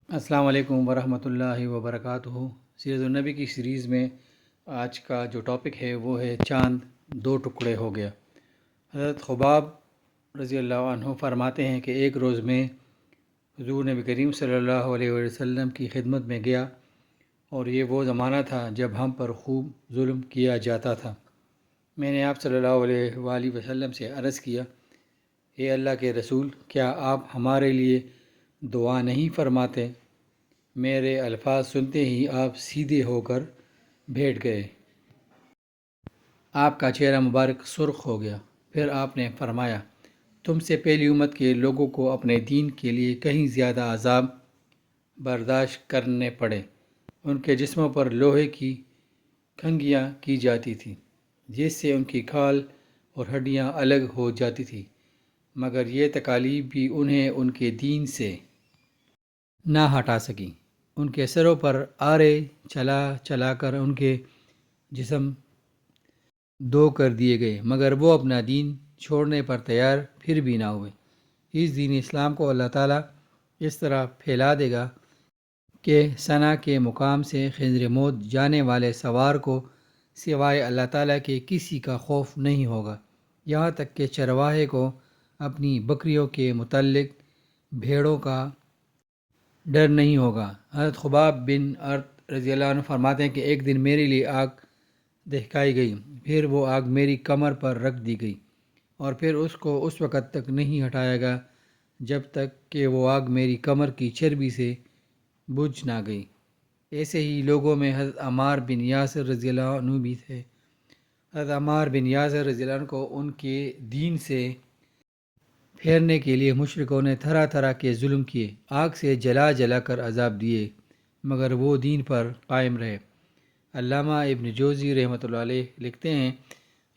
السلام علیکم ورحمۃ اللہ وبرکاتہ۔ سیرت النبی کی سیریز میں آج کا جو ٹاپک ہے وہ ہے چاند دو ٹکڑے ہو گیا۔ حضرت خباب رضی اللہ عنہ فرماتے ہیں کہ ایک روز میں حضور نبی کریم صلی اللہ علیہ وسلم کی خدمت میں گیا، اور یہ وہ زمانہ تھا جب ہم پر خوب ظلم کیا جاتا تھا۔ میں نے آپ صلی اللہ علیہ وآلہ وسلم سے عرض کیا، اے اللہ کے رسول، کیا آپ ہمارے لیے دعا نہیں فرماتے؟ میرے الفاظ سنتے ہی آپ سیدھے ہو کر بیٹھ گئے۔ آپ کا چہرہ مبارک سرخ ہو گیا۔ پھر آپ نے فرمایا، تم سے پہلی امت کے لوگوں کو اپنے دین کے لیے کہیں زیادہ عذاب برداشت کرنے پڑے۔ ان کے جسموں پر لوہے کی کنگھیاں کی جاتی تھیں، جس سے ان کی کھال اور ہڈیاں الگ ہو جاتی تھیں، مگر یہ تکالیف بھی انہیں ان کے دین سے نہ ہٹا سکیں۔ ان کے سروں پر آرے چلا چلا کر ان کے جسم دو کر دیے گئے، مگر وہ اپنا دین چھوڑنے پر تیار پھر بھی نہ ہوئے۔ اس دین اسلام کو اللہ تعالیٰ اس طرح پھیلا دے گا کہ ثنا کے مقام سے خنزر موت جانے والے سوار کو سوائے اللہ تعالیٰ کے کسی کا خوف نہیں ہوگا، یہاں تک کہ چرواہے کو اپنی بکریوں کے متعلق بھیڑوں کا ڈر نہیں ہوگا۔ حضرت خباب بن ارت رضی اللہ عنہ فرماتے ہیں کہ ایک دن میرے لیے آگ دہکائی گئی، پھر وہ آگ میری کمر پر رکھ دی گئی، اور پھر اس کو اس وقت تک نہیں ہٹایا گیا جب تک کہ وہ آگ میری کمر کی چربی سے بجھ نہ گئی۔ ایسے ہی لوگوں میں حضرت عمار بن یاسر رضی اللہ عنہ بھی تھے۔ حضرت عمار بن یاسر رضی اللہ عنہ کو ان کے دین سے پھیرنے کے لیے مشرکوں نے طرح طرح کے ظلم کیے، آگ سے جلا جلا کر عذاب دیے، مگر وہ دین پر قائم رہے۔ علامہ ابن جوزی رحمۃ اللہ علیہ لکھتے ہیں،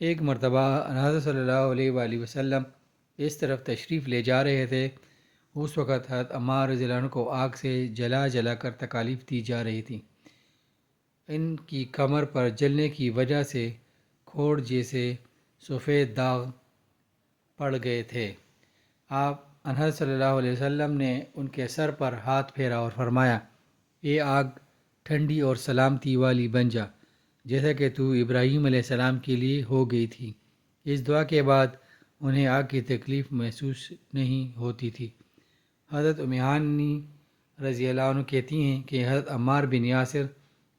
ایک مرتبہ حضرت صلی اللہ علیہ وآلہ وسلم اس طرف تشریف لے جا رہے تھے، اس وقت حضرت عمار رضی اللہ عنہ کو آگ سے جلا جلا کر تکالیف دی جا رہی تھی۔ ان کی کمر پر جلنے کی وجہ سے کھوڑ جیسے سفید داغ پڑ گئے تھے۔ آپ حضرت صلی اللہ علیہ وسلم نے ان کے سر پر ہاتھ پھیرا اور فرمایا، اے آگ، ٹھنڈی اور سلامتی والی بن جا، جیسا کہ تو ابراہیم علیہ السلام کے لیے ہو گئی تھی۔ اس دعا کے بعد انہیں آگ کی تکلیف محسوس نہیں ہوتی تھی۔ حضرت ہانی رضی اللہ عنہ کہتی ہیں کہ حضرت عمار بن یاسر،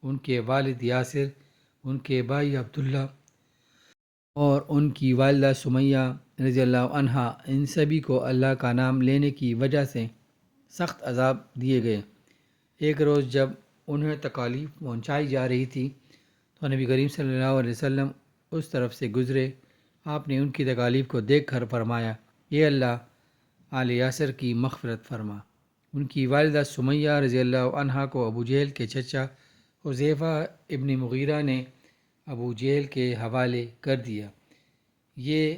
ان کے والد یاسر، ان کے بھائی عبداللہ اور ان کی والدہ سمیہ رضی اللہ عنہا، ان سبھی کو اللہ کا نام لینے کی وجہ سے سخت عذاب دیے گئے۔ ایک روز جب انہیں تکالیف پہنچائی جا رہی تھی تو نبی کریم صلی اللہ علیہ وسلم اس طرف سے گزرے۔ آپ نے ان کی تکالیف کو دیکھ کر فرمایا، اے اللہ، آل یاسر کی مغفرت فرما۔ ان کی والدہ سمیہ رضی اللہ عنہا کو ابو جہل کے چچا حذیفہ ابن مغیرہ نے ابو جہل کے حوالے کر دیا۔ یہ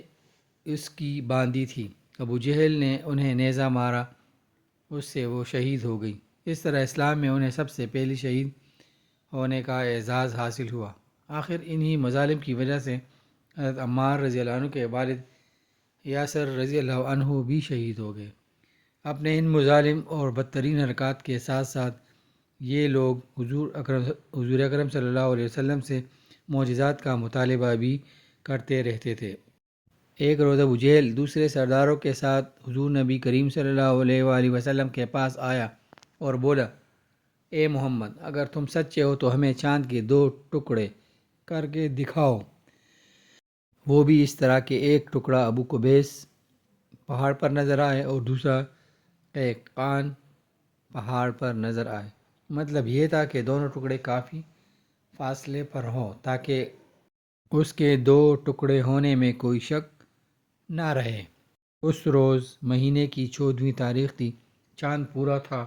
اس کی باندی تھی۔ ابو جہل نے انہیں نیزہ مارا، اس سے وہ شہید ہو گئی۔ اس طرح اسلام میں انہیں سب سے پہلی شہید ہونے کا اعزاز حاصل ہوا۔ آخر انہی مظالم کی وجہ سے حضرت عمار رضی اللہ عنہ کے والد یاسر رضی اللہ عنہ بھی شہید ہو گئے۔ اپنے ان مظالم اور بدترین حرکات کے ساتھ ساتھ یہ لوگ حضور اکرم صلی اللہ علیہ وسلم سے معجزات کا مطالبہ بھی کرتے رہتے تھے۔ ایک روز ابو جہل دوسرے سرداروں کے ساتھ حضور نبی کریم صلی اللہ علیہ وآلہ وسلم کے پاس آیا اور بولا، اے محمد، اگر تم سچے ہو تو ہمیں چاند کے دو ٹکڑے کر کے دکھاؤ، وہ بھی اس طرح کہ ایک ٹکڑا ابو قبیس پہاڑ پر نظر آئے اور دوسرا قیقان پہاڑ پر نظر آئے۔ مطلب یہ تھا کہ دونوں ٹکڑے کافی فاصلے پر ہوں تاکہ اس کے دو ٹکڑے ہونے میں کوئی شک نہ رہے۔ اس روز مہینے کی 14ویں تاریخ تھی، چاند پورا تھا۔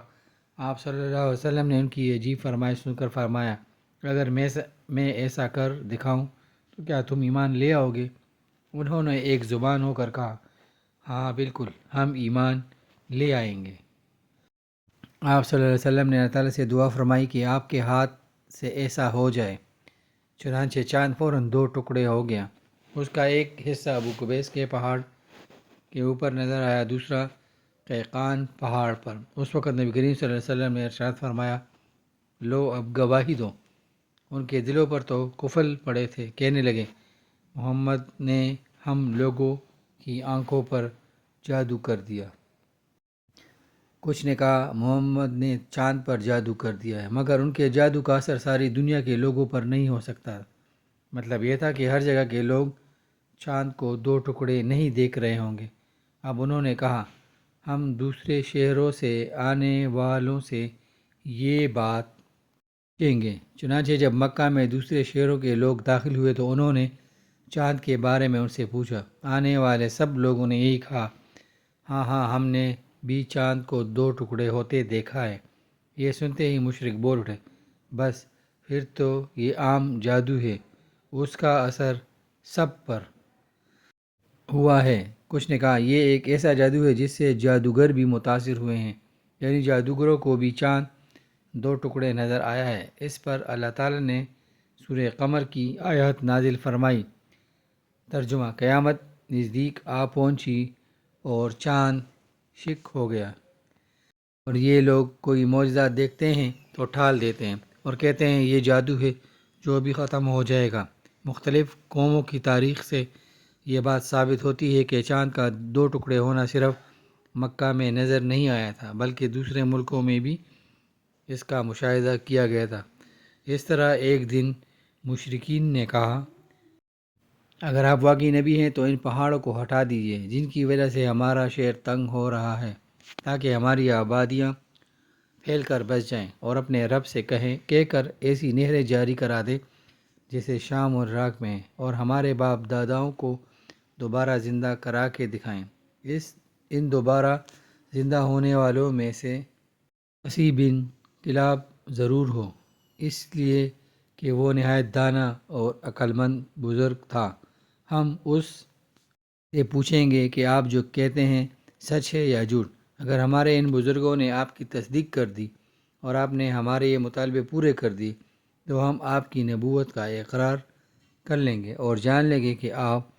آپ صلی اللہ علیہ وسلم نے ان کی عجیب فرمائش سن کر فرمایا، اگر میں ایسا کر دکھاؤں تو کیا تم ایمان لے آؤ گے؟ انہوں نے ایک زبان ہو کر کہا، ہاں بالکل، ہم ایمان لے آئیں گے۔ آپ صلی اللہ علیہ وسلم نے اللہ تعالیٰ سے دعا فرمائی کہ آپ کے ہاتھ سے ایسا ہو جائے۔ چنانچہ چاند فوراً دو ٹکڑے ہو گیا۔ اس کا ایک حصہ ابو قبیس کے پہاڑ کے اوپر نظر آیا، دوسرا قیقان پہاڑ پر۔ اس وقت نبی کریم صلی اللہ علیہ وسلم نے ارشاد فرمایا، لو اب گواہی دو۔ ان کے دلوں پر تو قفل پڑے تھے، کہنے لگے، محمد نے ہم لوگوں کی آنکھوں پر جادو کر دیا۔ کچھ نے کہا محمد نے چاند پر جادو کر دیا ہے، مگر ان کے جادو کا اثر ساری دنیا کے لوگوں پر نہیں ہو سکتا۔ مطلب یہ تھا کہ ہر جگہ کے لوگ چاند کو دو ٹکڑے نہیں دیکھ رہے ہوں گے۔ اب انہوں نے کہا، ہم دوسرے شہروں سے آنے والوں سے یہ بات پوچھیں گے۔ چنانچہ جب مکہ میں دوسرے شہروں کے لوگ داخل ہوئے تو انہوں نے چاند کے بارے میں ان سے پوچھا۔ آنے والے سب لوگوں نے یہی کہا، ہاں ہاں، ہم نے بھی چاند کو دو ٹکڑے ہوتے دیکھا ہے۔ یہ سنتے ہی مشرک بول اٹھے، بس پھر تو یہ عام جادو ہے، اس کا اثر سب پر ہوا ہے۔ کچھ نے کہا یہ ایک ایسا جادو ہے جس سے جادوگر بھی متاثر ہوئے ہیں، یعنی جادوگروں کو بھی چاند دو ٹکڑے نظر آیا ہے۔ اس پر اللہ تعالیٰ نے سورہ قمر کی آیات نازل فرمائی۔ ترجمہ: قیامت نزدیک آ پہنچی اور چاند شق ہو گیا، اور یہ لوگ کوئی معجزہ دیکھتے ہیں تو ٹھال دیتے ہیں اور کہتے ہیں یہ جادو ہے جو بھی ختم ہو جائے گا۔ مختلف قوموں کی تاریخ سے یہ بات ثابت ہوتی ہے کہ چاند کا دو ٹکڑے ہونا صرف مکہ میں نظر نہیں آیا تھا، بلکہ دوسرے ملکوں میں بھی اس کا مشاہدہ کیا گیا تھا۔ اس طرح ایک دن مشرکین نے کہا، اگر آپ واقعی نبی ہیں تو ان پہاڑوں کو ہٹا دیجئے جن کی وجہ سے ہمارا شہر تنگ ہو رہا ہے، تاکہ ہماری آبادیاں پھیل کر بس جائیں، اور اپنے رب سے کہہ کر ایسی نہریں جاری کرا دے جیسے شام اور عراق میں ہیں، اور ہمارے باپ داداؤں کو دوبارہ زندہ کرا کے دکھائیں۔ ان دوبارہ زندہ ہونے والوں میں سے اسی بن کلاب ضرور ہو، اس لیے کہ وہ نہایت دانا اور عقل مند بزرگ تھا۔ ہم اس سے پوچھیں گے کہ آپ جو کہتے ہیں سچ ہے یا جھوٹ۔ اگر ہمارے ان بزرگوں نے آپ کی تصدیق کر دی اور آپ نے ہمارے یہ مطالبے پورے کر دی تو ہم آپ کی نبوت کا اقرار کر لیں گے اور جان لیں گے کہ آپ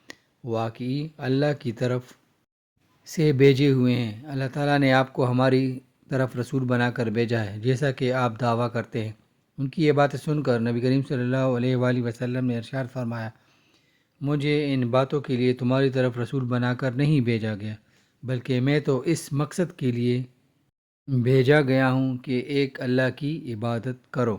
واقعی اللہ کی طرف سے بھیجے ہوئے ہیں۔ اللہ تعالیٰ نے آپ کو ہماری طرف رسول بنا کر بھیجا ہے، جیسا کہ آپ دعویٰ کرتے ہیں۔ ان کی یہ باتیں سن کر نبی کریم صلی اللہ علیہ وآلہ وسلم نے ارشاد فرمایا، مجھے ان باتوں کے لیے تمہاری طرف رسول بنا کر نہیں بھیجا گیا، بلکہ میں تو اس مقصد کے لیے بھیجا گیا ہوں کہ ایک اللہ کی عبادت کرو۔